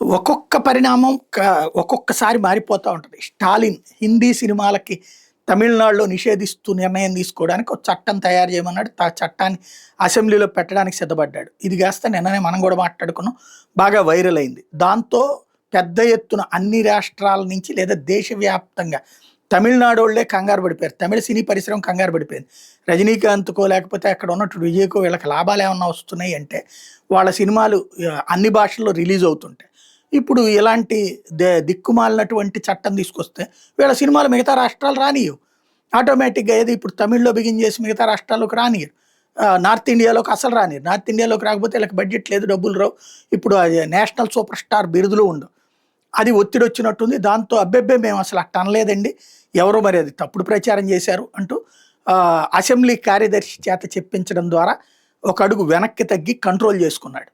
ఒక్కొక్క పరిణామం ఒక్కొక్కసారి మారిపోతా ఉంటది. స్టాలిన్ హిందీ సినిమాలకి తమిళనాడులో నిషేధిస్తూ నిర్ణయం తీసుకోవడానికి ఒక చట్టం తయారు చేయమన్నాడు. చట్టాన్ని అసెంబ్లీలో పెట్టడానికి సిద్ధపడ్డాడు. ఇది కాస్త నిన్ననే మనం కూడా మాట్లాడుకున్నాం. బాగా వైరల్ అయింది. దాంతో పెద్ద ఎత్తున అన్ని రాష్ట్రాల నుంచి లేదా దేశవ్యాప్తంగా తమిళనాడోళ్ళే కంగారు పడిపోయారు. తమిళ సినీ పరిశ్రమ కంగారు పడిపోయింది. రజనీకాంత్‌కో లేకపోతే అక్కడ ఉన్నటువంటి విజయ్‌కో వీళ్ళకి లాభాలేమన్నా వస్తున్నాయి అంటే వాళ్ళ సినిమాలు అన్ని భాషల్లో రిలీజ్ అవుతుంటాయి. ఇప్పుడు ఇలాంటి దిక్కుమాలినటువంటి చట్టం తీసుకొస్తే వీళ్ళ సినిమాలు మిగతా రాష్ట్రాలు రానియ్యవు. ఆటోమేటిక్‌గా ఏది ఇప్పుడు తమిళ్‌లో బిగిన్ చేసి మిగతా రాష్ట్రాల్లోకి రానియ్యరు. నార్త్ ఇండియాలోకి అసలు రానియ్యరు. నార్త్ ఇండియాలోకి రాకపోతే వీళ్ళకి బడ్జెట్ లేదు, డబ్బులు రావు. ఇప్పుడు అది నేషనల్ సూపర్ స్టార్ బిరుదులు ఉండవు. అది ఒత్తిడొచ్చినట్టుంది. దాంతో అబ్బెబ్బే మేము అసలు అట్ట అనలేదండి. ఎవరో మరి అది తప్పుడు ప్రచారం చేశారు అంటూ అసెంబ్లీ కార్యదర్శి చేత చెప్పించడం ద్వారా ఒక అడుగు వెనక్కి తగ్గి కంట్రోల్ చేసుకున్నాడు.